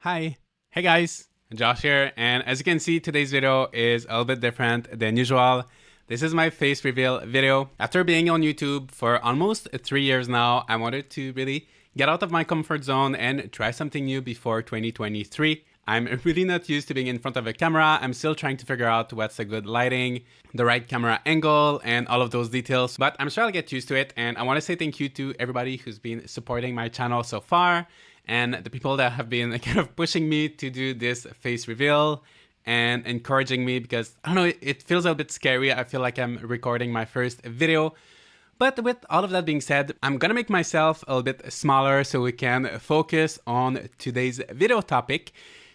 Hi. Hey guys, Josh here, and as you can see, today's video is a little bit different than usual. This is my face reveal video. After being on YouTube for almost 3 years now, I wanted to really get out of my comfort zone and try something new before 2023. I'm really not used to being in front of a camera. I'm still trying to figure out what's a good lighting, the right camera angle, and all of those details, but I'm sure I'll get used to it. And I want to say thank you to everybody who's been supporting my channel so far, and the people that have been kind of pushing me to do this face reveal and encouraging me, because I don't know, it feels a little bit scary. I feel like I'm recording my first video. But with all of that being said, I'm gonna make myself a little bit smaller so we can focus on today's video topic.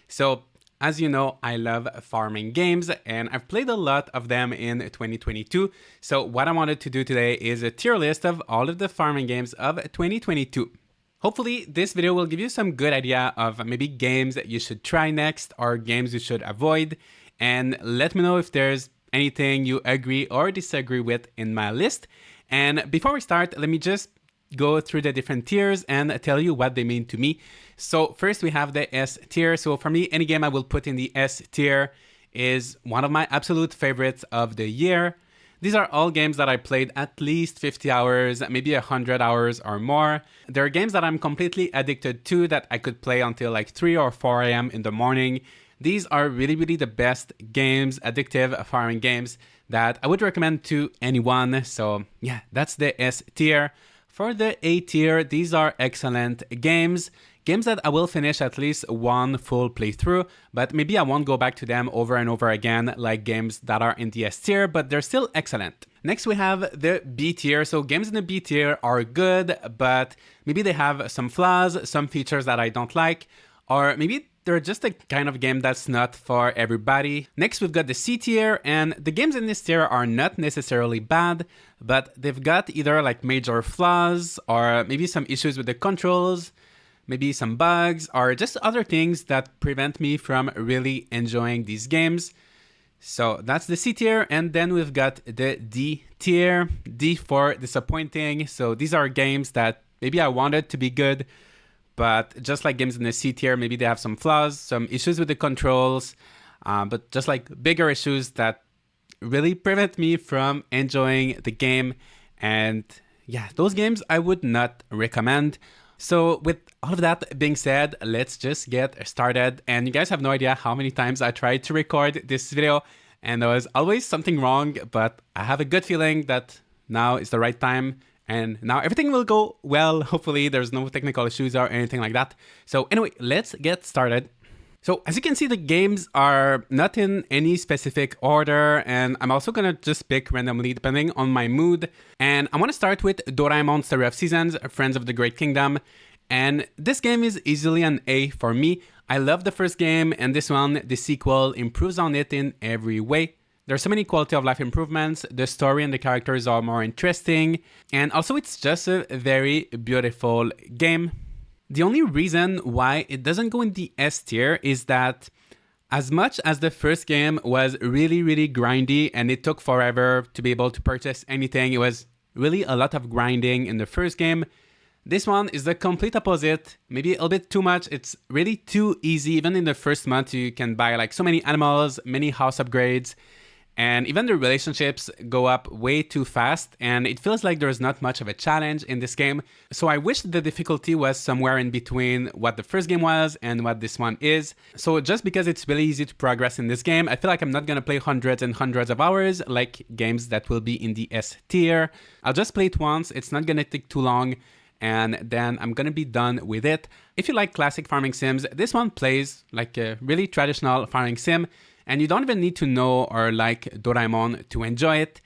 So as you know, I love farming games and I've played a lot of them in 2022. So what I wanted to do today is a tier list of all of the farming games of 2022. Hopefully this video will give you some good idea of maybe games that you should try next or games you should avoid, and let me know if there's anything you agree or disagree with in my list. And before we start, let me just go through the different tiers and tell you what they mean to me. So first we have the S tier. So for me, any game I will put in the S tier is one of my absolute favorites of the year. These are all games that I played at least 50 hours, maybe 100 hours or more. They're games that I'm completely addicted to, that I could play until like 3 or 4 a.m. in the morning. These are really the best games, addictive farming games that I would recommend to anyone. So yeah, that's the S tier. For the A tier, these are excellent games. Games that I will finish at least one full playthrough, but maybe I won't go back to them over and over again like games that are in the S tier, but they're still excellent. Next we have the B tier. So games in the B tier are good, but maybe they have some flaws, some features that I don't like, or maybe they're just a kind of game that's not for everybody. Next we've got the C tier, and the games in this tier are not necessarily bad, but they've got either like major flaws or maybe some issues with the controls, maybe some bugs, or just other things that prevent me from really enjoying these games. So that's the C tier, and then we've got the D tier. D for disappointing. So these are games that maybe I wanted to be good, but just like games in the C tier, maybe they have some flaws, some issues with the controls, but just like bigger issues that really prevent me from enjoying the game. And yeah, those games I would not recommend. So with all of that being said, let's just get started. And you guys have no idea how many times I tried to record this video and there was always something wrong, but I have a good feeling that now is the right time and now everything will go well. Hopefully there's no technical issues or anything like that. So anyway, let's get started. So as you can see, the games are not in any specific order, and I'm also gonna just pick randomly depending on my mood. And I wanna start with Doraemon Story of Seasons, Friends of the Great Kingdom. And this game is easily an A for me. I love the first game, and this one, the sequel, improves on it in every way. There's so many quality of life improvements, the story and the characters are more interesting, and also it's just a very beautiful game. The only reason why it doesn't go in the S tier is that as much as the first game was really grindy and it took forever to be able to purchase anything, it was really a lot of grinding in the first game. This one is the complete opposite, maybe a little bit too much. It's really too easy. Even in the first month, you can buy like so many animals, many house upgrades, and even the relationships go up way too fast, and it feels like there's not much of a challenge in this game. So I wish the difficulty was somewhere in between what the first game was and what this one is. So just because it's really easy to progress in this game, I feel like I'm not gonna play hundreds and hundreds of hours like games that will be in the S tier. I'll just play it once, it's not gonna take too long, and then I'm gonna be done with it. If you like classic farming sims, this one plays like a really traditional farming sim, and you don't even need to know or like Doraemon to enjoy it.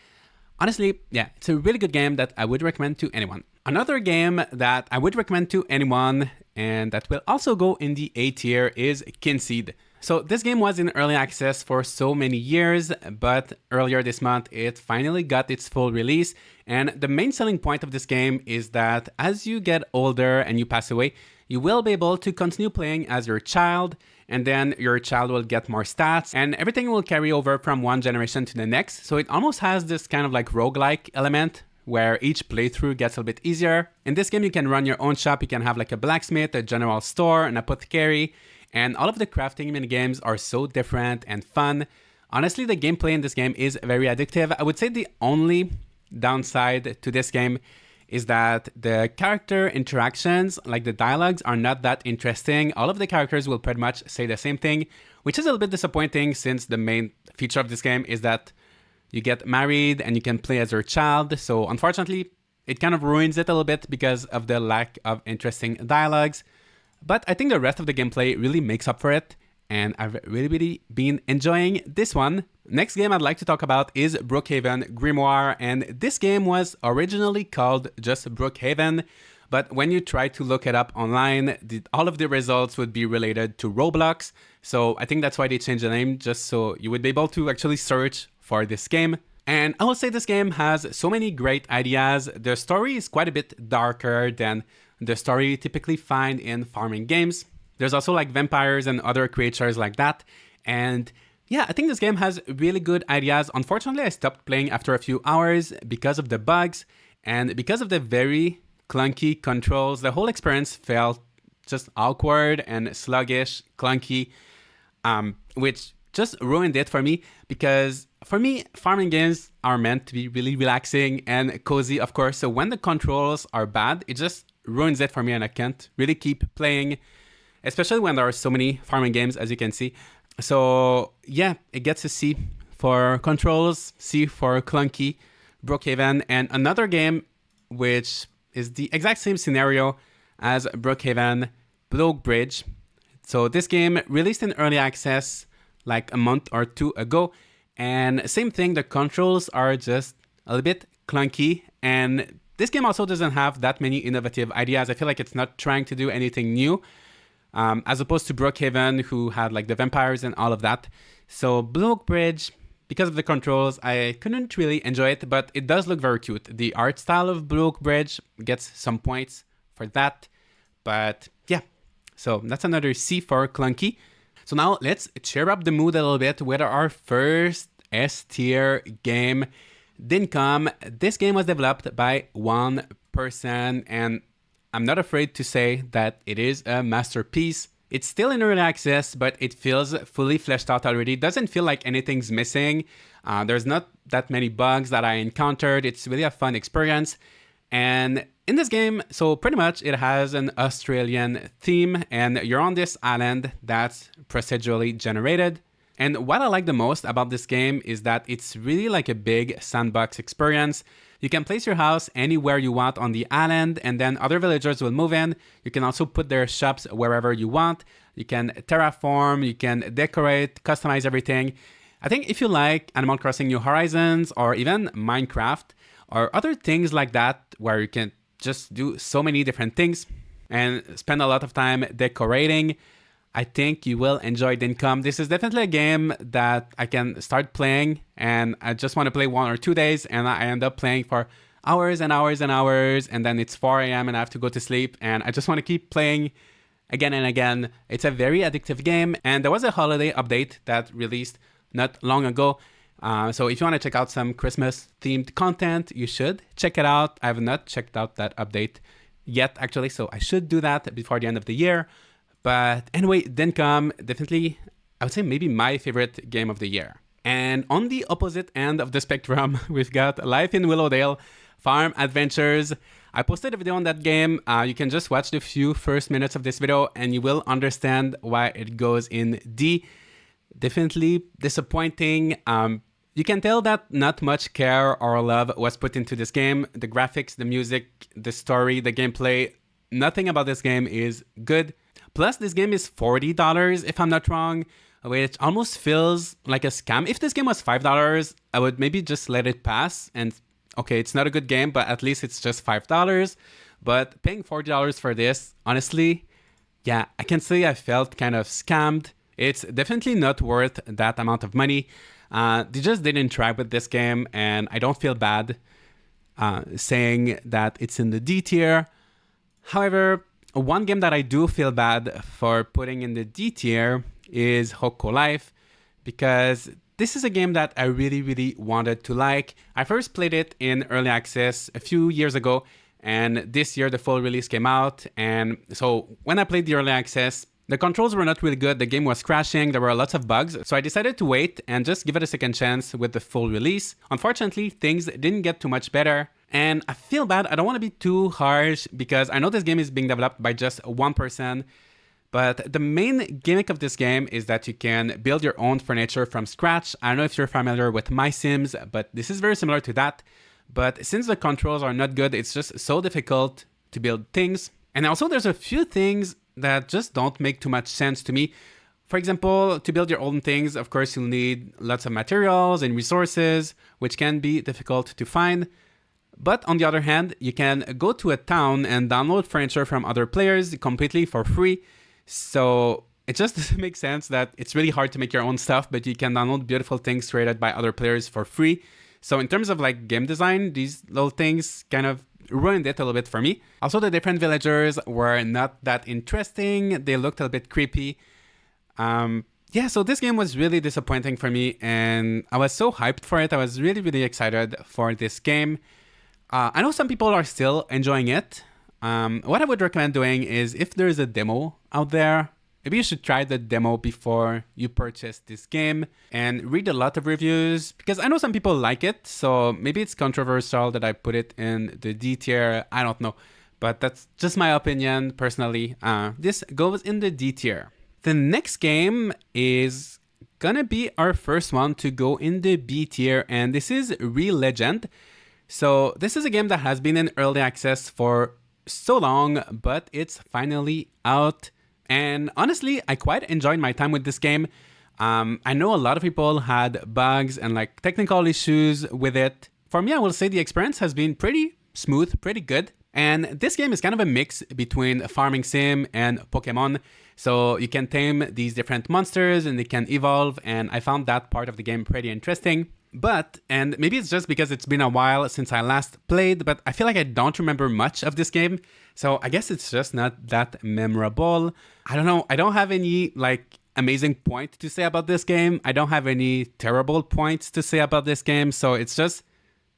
Honestly, yeah, it's a really good game that I would recommend to anyone. Another game that I would recommend to anyone and that will also go in the A tier is Kinseed. So this game was in early access for so many years, but earlier this month it finally got its full release. And the main selling point of this game is that as you get older and you pass away, you will be able to continue playing as your child, and then your child will get more stats, and everything will carry over from one generation to the next. So it almost has this kind of like roguelike element where each playthrough gets a little bit easier. In this game, you can run your own shop. You can have like a blacksmith, a general store, an apothecary, and all of the crafting minigames are so different and fun. Honestly, the gameplay in this game is very addictive. I would say the only downside to this game is that the character interactions, like the dialogues, are not that interesting. All of the characters will pretty much say the same thing, which is a little bit disappointing since the main feature of this game is that you get married and you can play as your child. So unfortunately, it kind of ruins it a little bit because of the lack of interesting dialogues. But I think the rest of the gameplay really makes up for it, and I've really been enjoying this one. Next game I'd like to talk about is Brookhaven Grimoire, and this game was originally called just Brookhaven, but when you try to look it up online, all of the results would be related to Roblox, so I think that's why they changed the name, just so you would be able to actually search for this game. And I will say this game has so many great ideas. The story is quite a bit darker than the story you typically find in farming games. There's also like vampires and other creatures like that. And yeah, I think this game has really good ideas. Unfortunately, I stopped playing after a few hours because of the bugs and because of the very clunky controls. The whole experience felt just awkward and sluggish, clunky, which just ruined it for me, because for me, farming games are meant to be really relaxing and cozy, of course. So when the controls are bad, it just ruins it for me and I can't really keep playing, especially when there are so many farming games, as you can see. So yeah, it gets a C for controls, C for clunky, Brookhaven. And another game which is the exact same scenario as Brookhaven, Bloke Bridge. So this game released in early access like a month or two ago. And same thing, the controls are just a little bit clunky. And this game also doesn't have that many innovative ideas. I feel like it's not trying to do anything new, as opposed to Brookhaven, who had like the vampires and all of that. So Bloke Bridge, because of the controls, I couldn't really enjoy it, but it does look very cute. The art style of Bloke Bridge gets some points for that. But yeah, so that's another C for clunky. So now let's cheer up the mood a little bit with our first S tier game, Dincom. This game was developed by one person, and I'm not afraid to say that it is a masterpiece. It's still in early access, but it feels fully fleshed out already. It doesn't feel like anything's missing. There's not that many bugs that I encountered. It's really a fun experience. And in this game, so pretty much it has an Australian theme, and you're on this island that's procedurally generated. And what I like the most about this game is that it's really like a big sandbox experience. You can place your house anywhere you want on the island, and then other villagers will move in. You can also put their shops wherever you want. You can terraform, you can decorate, customize everything. I think if you like Animal Crossing New Horizons or even Minecraft or other things like that where you can just do so many different things and spend a lot of time decorating, I think you will enjoy Dincom. This is definitely a game that I can start playing, and I just want to play 1 or 2 days, and I end up playing for hours and hours and hours, and then it's 4 a.m. and I have to go to sleep, and I just want to keep playing again and again. It's a very addictive game, and there was a holiday update that released not long ago. So if you want to check out some Christmas-themed content, you should check it out. I have not checked out that update yet, actually, so I should do that before the end of the year. But anyway, Dincom, definitely, I would say maybe my favorite game of the year. And on the opposite end of the spectrum, we've got Life in Willowdale, Farm Adventures. I posted a video on that game. You can just watch the few first minutes of this video and you will understand why it goes in D. Definitely disappointing. You can tell that not much care or love was put into this game. The graphics, the music, the story, the gameplay, nothing about this game is good. Plus, this game is $40, if I'm not wrong, which almost feels like a scam. If this game was $5, I would maybe just let it pass. And okay, it's not a good game, but at least it's just $5. But paying $40 for this, honestly, yeah, I can say I felt kind of scammed. It's definitely not worth that amount of money. They just didn't try with this game, and I don't feel bad saying that it's in the D tier. However, one game that I do feel bad for putting in the D tier is Hokko Life, because this is a game that I really wanted to like. I first played it in early access a few years ago, and this year the full release came out. And so when I played the early access, The controls were not really good, the game was crashing, there were lots of bugs, so I decided to wait and just give it a second chance with the full release. Unfortunately, things didn't get too much better, and I feel bad, I don't want to be too harsh because I know this game is being developed by just one person, but the main gimmick of this game is that you can build your own furniture from scratch. I don't know if you're familiar with My Sims, but this is very similar to that. But since the controls are not good, it's just so difficult to build things. And also there's a few things that just don't make too much sense to me. For example, to build your own things, of course, you'll need lots of materials and resources, which can be difficult to find. But on the other hand, you can go to a town and download furniture from other players completely for free. So it just doesn't make sense that it's really hard to make your own stuff, but you can download beautiful things created by other players for free. So in terms of like game design, these little things kind of ruined it a little bit for me. Also, the different villagers were not that interesting. They looked a little bit creepy. Yeah, so this game was really disappointing for me, and I was so hyped for it. I was really, really excited for this game. I know some people are still enjoying it. What I would recommend doing is if there's a demo out there, maybe you should try the demo before you purchase this game and read a lot of reviews, because I know some people like it, so maybe it's controversial that I put it in the D tier, I don't know. But that's just my opinion personally. This goes in the D tier. The next game is gonna be our first one to go in the B tier, and this is Re Legend. So this is a game that has been in early access for so long, but it's finally out. And honestly, I quite enjoyed my time with this game. I know a lot of people had bugs and like technical issues with it. For me, I will say the experience has been pretty smooth, pretty good. And this game is kind of a mix between farming sim and Pokemon. So you can tame these different monsters and they can evolve. And I found that part of the game pretty interesting. But, and maybe it's just because it's been a while since I last played, but I feel like I don't remember much of this game. So I guess it's just not that memorable. I don't know. I don't have any like amazing point to say about this game. I don't have any terrible points to say about this game. So it's just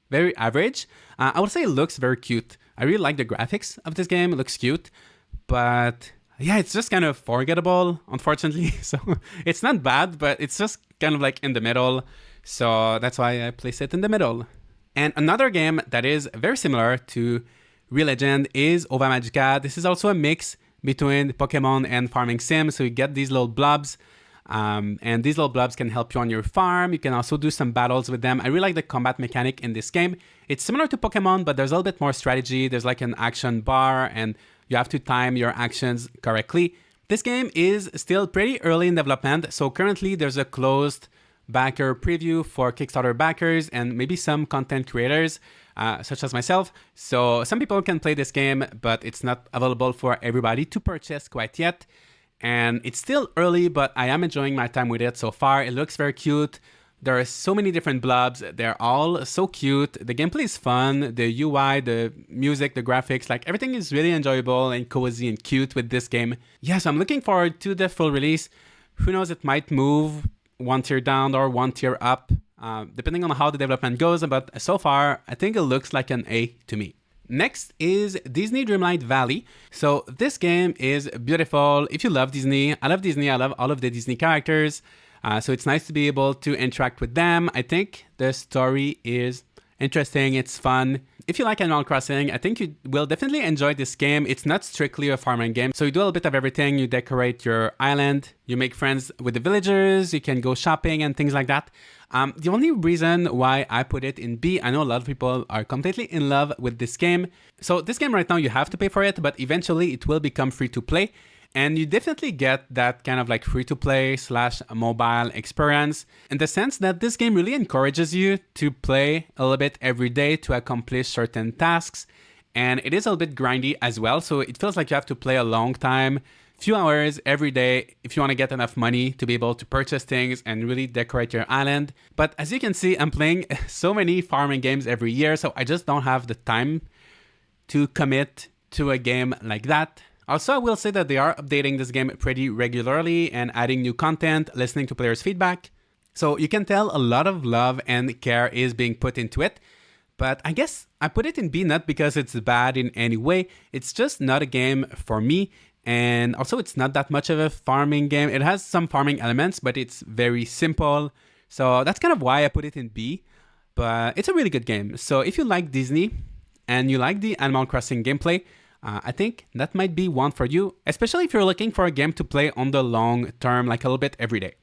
very average. I would say it looks very cute. I really like the graphics of this game. It looks cute, but yeah, it's just kind of forgettable, unfortunately. So it's not bad, but it's just kind of like in the middle. So that's why I place it in the middle. And another game that is very similar to Re Legend is Ova Magica. This is also a mix between Pokemon and farming sim. So you get these little blobs, and these little blobs can help you on your farm. You can also do some battles with them. I really like the combat mechanic in this game. It's similar to Pokemon, but there's a little bit more strategy. There's like an action bar, and you have to time your actions correctly. This game is still pretty early in development. So currently there's a closed backer preview for Kickstarter backers and maybe some content creators, such as myself. So some people can play this game, but it's not available for everybody to purchase quite yet. And it's still early, but I am enjoying my time with it so far. It looks very cute. There are so many different blobs. They're all so cute. The gameplay is fun. The UI, the music, the graphics, like everything is really enjoyable and cozy and cute with this game. Yeah, so I'm looking forward to the full release. Who knows, it might move one tier down or one tier up, depending on how the development goes. But so far, I think it looks like an A to me. Next is Disney Dreamlight Valley. So this game is beautiful. If you love Disney, I love Disney. I love all of the Disney characters. So it's nice to be able to interact with them. I think the story is interesting. It's fun. If you like Animal Crossing, I think you will definitely enjoy this game. It's not strictly a farming game. So you do a little bit of everything. You decorate your island. You make friends with the villagers. You can go shopping and things like that. The only reason why I put it in B, I know a lot of people are completely in love with this game. So this game right now, you have to pay for it, but eventually it will become free to play. And you definitely get that kind of like free-to-play / mobile experience in the sense that this game really encourages you to play a little bit every day to accomplish certain tasks. And it is a little bit grindy as well. So it feels like you have to play a long time, few hours every day if you want to get enough money to be able to purchase things and really decorate your island. But as you can see, I'm playing so many farming games every year. So I just don't have the time to commit to a game like that. Also, I will say that they are updating this game pretty regularly and adding new content, listening to players' feedback. So you can tell a lot of love and care is being put into it. But I guess I put it in B not because it's bad in any way. It's just not a game for me. And also, it's not that much of a farming game. It has some farming elements, but it's very simple. So that's kind of why I put it in B. But it's a really good game. So if you like Disney and you like the Animal Crossing gameplay, I think that might be one for you, especially if you're looking for a game to play on the long term, like a little bit every day.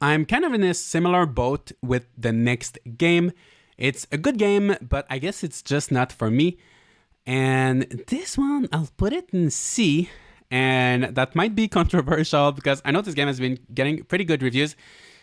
I'm kind of in a similar boat with the next game. It's a good game, but I guess it's just not for me. And this one, I'll put it in C. And that might be controversial because I know this game has been getting pretty good reviews.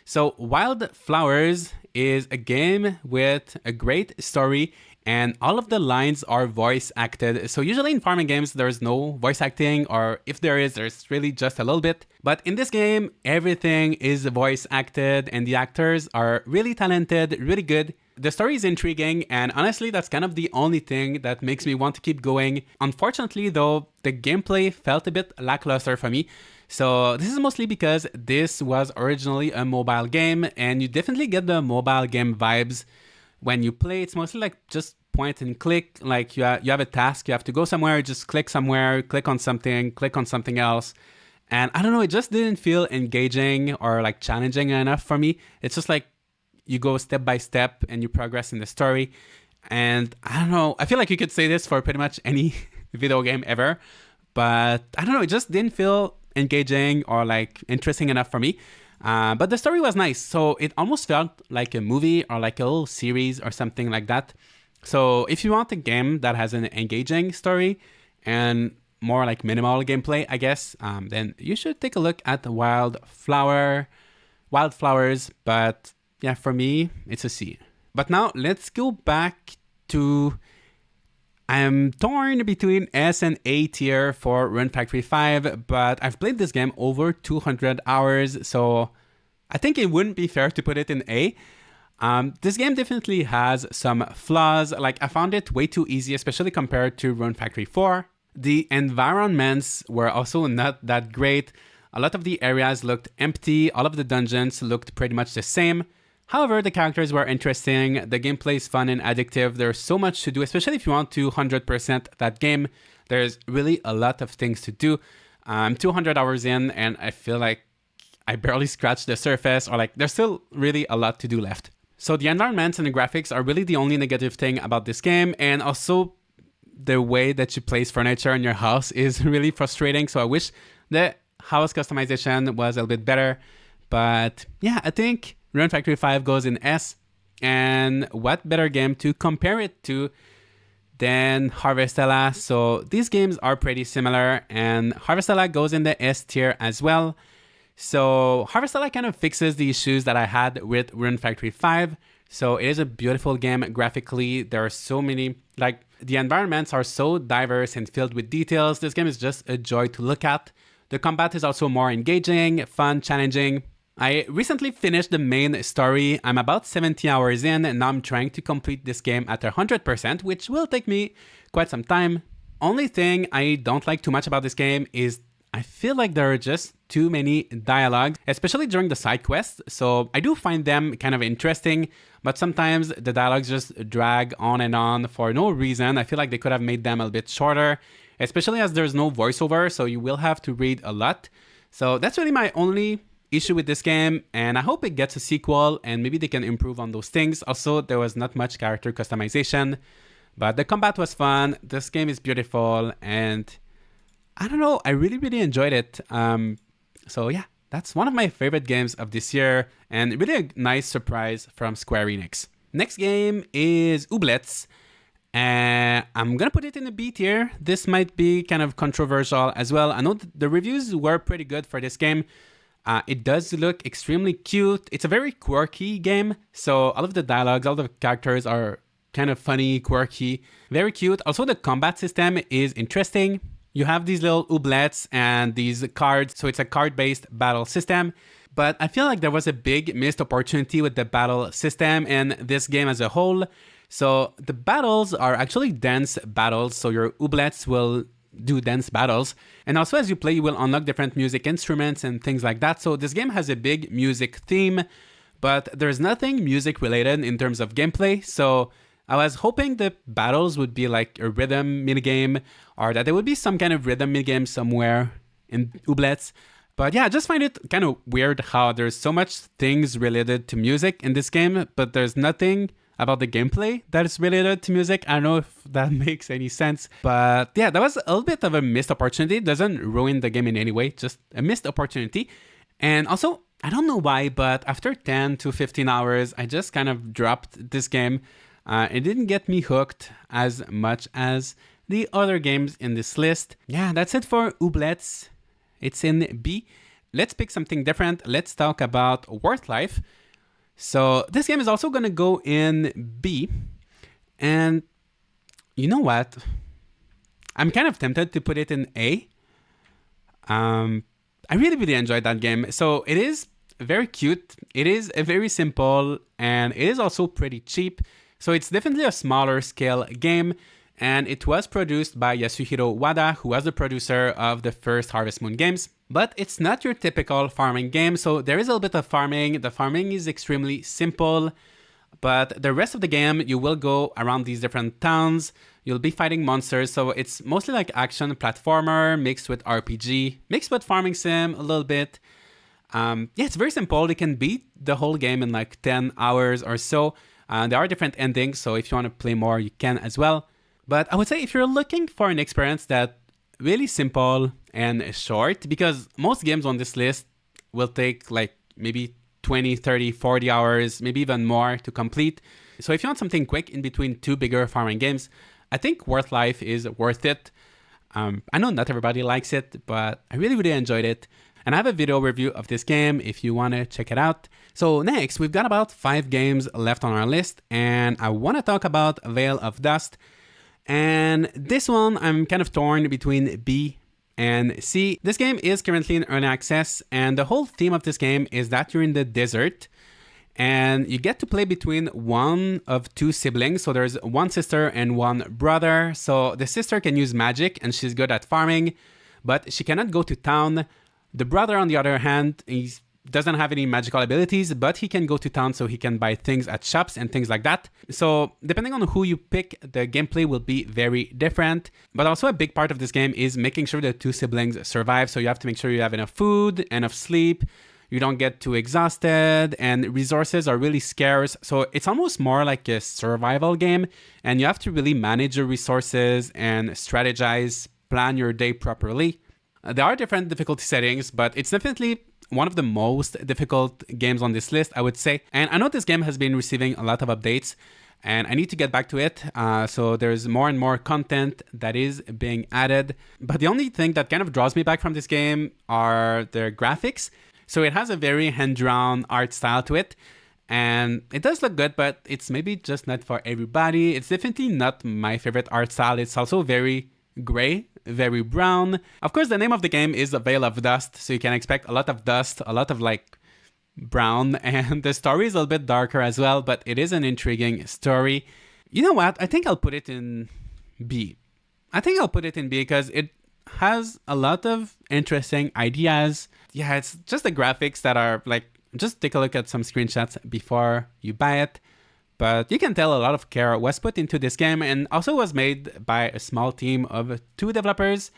So Wildflowers is a game with a great story and all of the lines are voice acted. So usually in farming games, there's no voice acting, or if there is, there's really just a little bit. But in this game, everything is voice acted and the actors are really talented, really good. The story is intriguing, and honestly, that's kind of the only thing that makes me want to keep going. Unfortunately, though, the gameplay felt a bit lackluster for me. So this is mostly because this was originally a mobile game, and you definitely get the mobile game vibes when you play. It's mostly like just point and click. Like you have a task, you have to go somewhere, just click somewhere, click on something else. And I don't know, it just didn't feel engaging or like challenging enough for me. It's just like you go step by step and you progress in the story. And I don't know, I feel like you could say this for pretty much any video game ever, but I don't know, it just didn't feel engaging or like interesting enough for me. But the story was nice. So it almost felt like a movie or like a little series or something like that. So if you want a game that has an engaging story and more like minimal gameplay, I guess, then you should take a look at Wildflowers. But yeah, for me, it's a C. But now let's go back to... I'm torn between S and A tier for Rune Factory 5, but I've played this game over 200 hours, so I think it wouldn't be fair to put it in A. This game definitely has some flaws. Like, I found it way too easy, especially compared to Rune Factory 4. The environments were also not that great. A lot of the areas looked empty. All of the dungeons looked pretty much the same. However, the characters were interesting, the gameplay is fun and addictive, there's so much to do, especially if you want to 100% that game. There's really a lot of things to do. I'm 200 hours in and I feel like I barely scratched the surface, or like there's still really a lot to do left. So the environments and the graphics are really the only negative thing about this game, and also the way that you place furniture in your house is really frustrating. So I wish the house customization was a little bit better. But yeah, I think Rune Factory 5 goes in S, and what better game to compare it to than Harvestella? So these games are pretty similar, and Harvestella goes in the S tier as well. So Harvestella kind of fixes the issues that I had with Rune Factory 5. So it is a beautiful game graphically. There are so many, like the environments are so diverse and filled with details. This game is just a joy to look at. The combat is also more engaging, fun, challenging. I recently finished the main story. I'm about 70 hours in, and now I'm trying to complete this game at 100%, which will take me quite some time. Only thing I don't like too much about this game is I feel like there are just too many dialogues, especially during the side quests. So I do find them kind of interesting, but sometimes the dialogues just drag on and on for no reason. I feel like they could have made them a bit shorter, especially as there's no voiceover, so you will have to read a lot. So that's really my only issue with this game, and I hope it gets a sequel and maybe they can improve on those things. Also, there was not much character customization, but the combat was fun. This game is beautiful, and I don't know, I really enjoyed it. So yeah, that's one of my favorite games of this year, and really a nice surprise from Square Enix. Next game is Ooblets. I'm gonna put it in a B tier. This might be kind of controversial as well. I know the reviews were pretty good for this game. It does look extremely cute. It's a very quirky game. So all of the dialogues, all the characters are kind of funny, quirky, very cute. Also, the combat system is interesting. You have these little ooblets and these cards. So it's a card-based battle system. But I feel like there was a big missed opportunity with the battle system and this game as a whole. So the battles are actually dance battles. So your ooblets will do dance battles, and also as you play you will unlock different music instruments and things like that. So this game has a big music theme, but there's nothing music related in terms of gameplay. So I was hoping the battles would be like a rhythm minigame, or that there would be some kind of rhythm minigame somewhere in Ooblets. But yeah, I just find it kind of weird how there's so much things related to music in this game, but there's nothing about the gameplay that is related to music. I don't know if that makes any sense. But yeah, that was a little bit of a missed opportunity. It doesn't ruin the game in any way, just a missed opportunity. And also, I don't know why, but after 10 to 15 hours, I just kind of dropped this game. It didn't get me hooked as much as the other games in this list. Yeah, that's it for Ooblets. It's in B. Let's pick something different. Let's talk about Worthlife. So this game is also going to go in B. And you know what? I'm kind of tempted to put it in A. I really enjoyed that game. So it is very cute. It is a very simple, and it is also pretty cheap. So it's definitely a smaller scale game. And it was produced by Yasuhiro Wada, who was the producer of the first Harvest Moon games. But it's not your typical farming game, so there is a little bit of farming. The farming is extremely simple, but the rest of the game, you will go around these different towns. You'll be fighting monsters, so it's mostly like action platformer mixed with RPG, mixed with farming sim a little bit. Yeah, it's very simple. You can beat the whole game in like 10 hours or so. There are different endings, so if you want to play more, you can as well. But I would say if you're looking for an experience that really simple and short, because most games on this list will take like maybe 20, 30, 40 hours, maybe even more to complete. So if you want something quick in between two bigger farming games, I think Worthlife is worth it. I know not everybody likes it, but I really enjoyed it. And I have a video review of this game if you want to check it out. So next, we've got about 5 games left on our list, and I want to talk about Veil of Dust. And this one, I'm kind of torn between B and C. This game is currently in early access, and the whole theme of this game is that you're in the desert, and you get to play between one of 2 siblings. So there's one sister and one brother. So the sister can use magic, and she's good at farming, but she cannot go to town. The brother, on the other hand, he doesn't have any magical abilities, but he can go to town, so he can buy things at shops and things like that. So depending on who you pick, the gameplay will be very different. But also a big part of this game is making sure the 2 siblings survive. So you have to make sure you have enough food, enough sleep, you don't get too exhausted, and resources are really scarce. So it's almost more like a survival game, and you have to really manage your resources and strategize, plan your day properly. There are different difficulty settings, but it's definitely one of the most difficult games on this list, I would say. And I know this game has been receiving a lot of updates, and I need to get back to it. So there's more and more content that is being added. But the only thing that kind of draws me back from this game are the graphics. So it has a very hand-drawn art style to it. And it does look good, but it's maybe just not for everybody. It's definitely not my favorite art style. It's also very gray, very brown. Of course, the name of the game is A Veil of Dust, so you can expect a lot of dust, a lot of like brown, and the story is a little bit darker as well, but it is an intriguing story. You know what? I think I'll put it in B. I think I'll put it in B because it has a lot of interesting ideas. Yeah, it's just the graphics that are like, just take a look at some screenshots before you buy it. But you can tell a lot of care was put into this game, and also was made by a small team of 2 developers.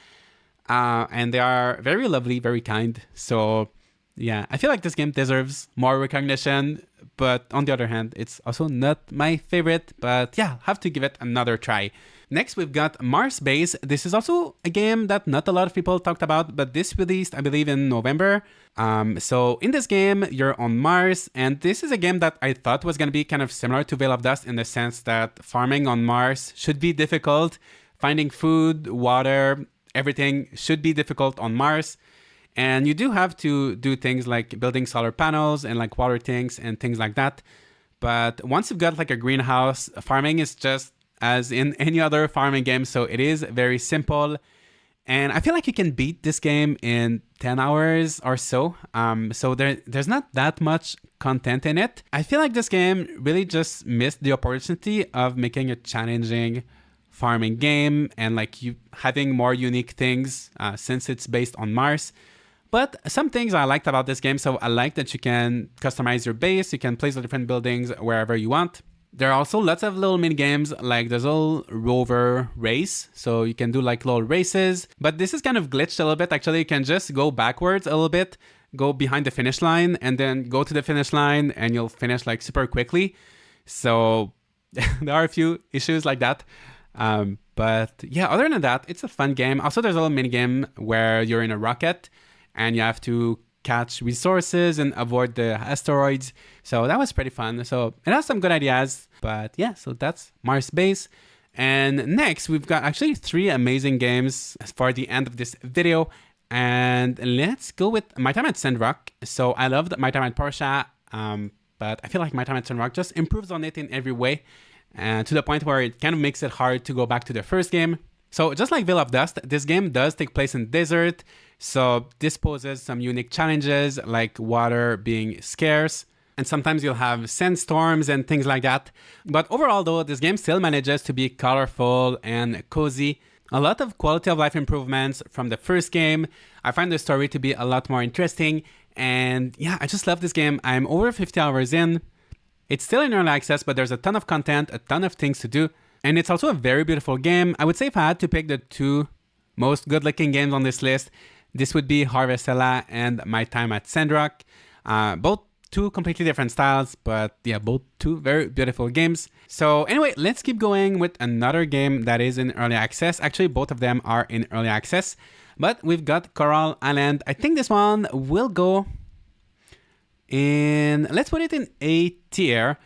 And they are very lovely, very kind. So yeah, I feel like this game deserves more recognition. But on the other hand, it's also not my favorite. But yeah, have to give it another try. Next, we've got Mars Base. This is also a game that not a lot of people talked about, but this released, I believe, in November. So in this game, you're on Mars, and this is a game that I thought was going to be kind of similar to Veil of Dust in the sense that farming on Mars should be difficult. Finding food, water, everything should be difficult on Mars. And you do have to do things like building solar panels and like water tanks and things like that. But once you've got like a greenhouse, farming is just as in any other farming game. So it is very simple. And I feel like you can beat this game in 10 hours or so. So there's not that much content in it. I feel like this game really just missed the opportunity of making a challenging farming game and like you having more unique things since it's based on Mars. But some things I liked about this game. So I like that you can customize your base. You can place the different buildings wherever you want. There are also lots of little mini games, like there's a little rover race, so you can do like little races. But this is kind of glitched a little bit. Actually, you can just go backwards a little bit, go behind the finish line, and then go to the finish line, and you'll finish like super quickly. So there are a few issues like that. But yeah, other than that, it's a fun game. Also, there's a little mini game where you're in a rocket and you have to catch resources and avoid the asteroids. So that was pretty fun. So it has some good ideas. But yeah, so that's Mars Base. And next, we've got actually 3 amazing games for the end of this video. And let's go with My Time at Sandrock. So I loved My Time at Portia, but I feel like My Time at Sandrock just improves on it in every way. And to the point where it kind of makes it hard to go back to the first game. So just like Veil of Dust, this game does take place in desert. So this poses some unique challenges, like water being scarce. And sometimes you'll have sandstorms and things like that. But overall though, this game still manages to be colorful and cozy. A lot of quality of life improvements from the first game. I find the story to be a lot more interesting. And yeah, I just love this game. I'm over 50 hours in. It's still in early access, but there's a ton of content, a ton of things to do. And it's also a very beautiful game. I would say if I had to pick the 2 most good-looking games on this list, this would be Harvestella and My Time at Sandrock. Both 2 completely different styles, but yeah, both 2 very beautiful games. So anyway, let's keep going with another game that is in early access. Actually, both of them are in early access. But we've got Coral Island. I think this one will go let's put it in A tier.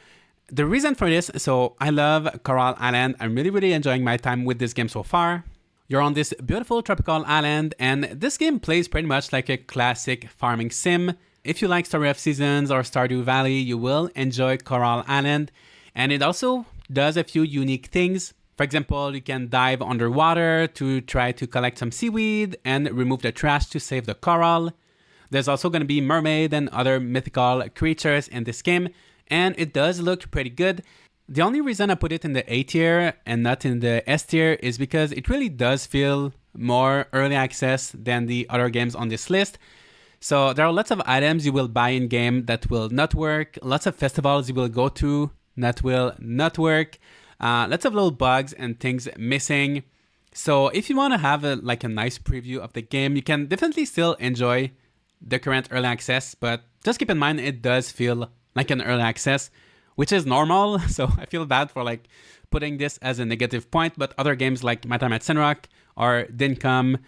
The reason for this, so I love Coral Island. I'm really enjoying my time with this game so far. You're on this beautiful tropical island, and this game plays pretty much like a classic farming sim. If you like Story of Seasons or Stardew Valley, you will enjoy Coral Island. And it also does a few unique things. For example, you can dive underwater to try to collect some seaweed and remove the trash to save the coral. There's also going to be mermaid and other mythical creatures in this game, and it does look pretty good. The only reason I put it in the A tier and not in the S tier is because it really does feel more early access than the other games on this list. So there are lots of items you will buy in game that will not work, lots of festivals you will go to that will not work, lots of little bugs and things missing. So if you want to have a nice preview of the game, you can definitely still enjoy the current early access, but just keep in mind it does feel like an early access, which is normal. So I feel bad for putting this as a negative point, but other games like My Time at Sandrock or Dinkum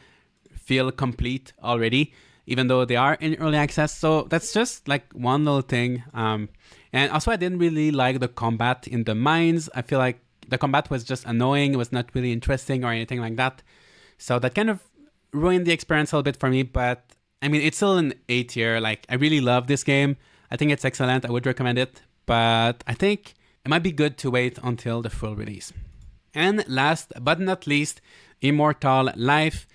feel complete already, even though they are in early access. So that's just one little thing. And also I didn't really like the combat in the mines. I feel like the combat was just annoying. It was not really interesting or anything like that. So that kind of ruined the experience a little bit for me, but I mean, it's still an A tier. I really love this game. I think it's excellent. I would recommend it. But I think it might be good to wait until the full release. And last but not least, Immortal Life.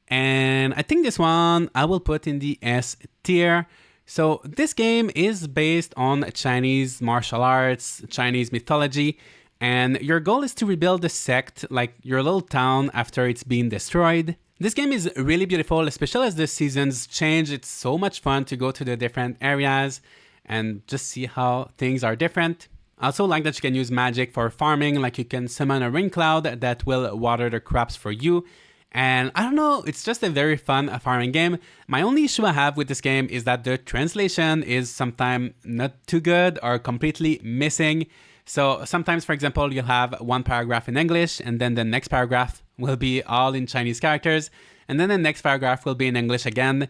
And I think this one I will put in the S tier. So this game is based on Chinese martial arts, Chinese mythology. And your goal is to rebuild the sect, your little town, after it's been destroyed. This game is really beautiful, especially as the seasons change. It's so much fun to go to the different areas and just see how things are different. I also like that you can use magic for farming, you can summon a rain cloud that will water the crops for you. And I don't know, it's just a very fun farming game. My only issue I have with this game is that the translation is sometimes not too good or completely missing. So sometimes, for example, you'll have one paragraph in English and then the next paragraph will be all in Chinese characters. And then the next paragraph will be in English again.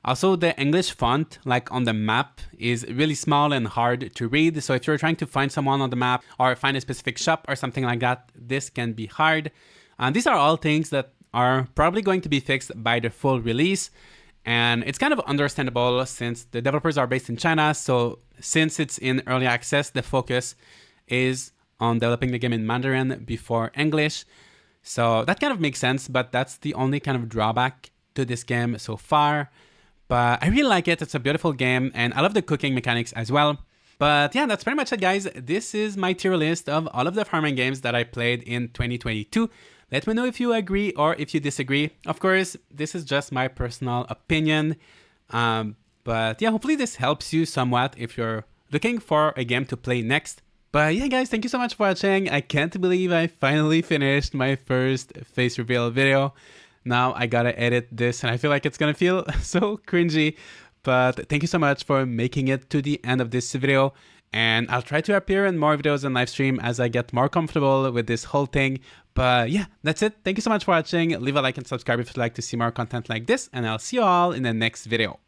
Also, the English font, on the map, is really small and hard to read. So if you're trying to find someone on the map or find a specific shop or something like that, this can be hard. These are all things that are probably going to be fixed by the full release. And it's kind of understandable since the developers are based in China. So since it's in early access, the focus is on developing the game in Mandarin before English. So that kind of makes sense, but that's the only kind of drawback to this game so far. But I really like it. It's a beautiful game, and I love the cooking mechanics as well. But yeah, that's pretty much it, guys. This is my tier list of all of the farming games that I played in 2022. Let me know if you agree or if you disagree. Of course, this is just my personal opinion. But yeah, hopefully this helps you somewhat if you're looking for a game to play next. But yeah, guys, thank you so much for watching. I can't believe I finally finished my first face reveal video. Now I gotta edit this and I feel like it's gonna feel so cringy. But thank you so much for making it to the end of this video. And I'll try to appear in more videos and live stream as I get more comfortable with this whole thing. But yeah, that's it. Thank you so much for watching. Leave a like and subscribe if you'd like to see more content like this. And I'll see you all in the next video.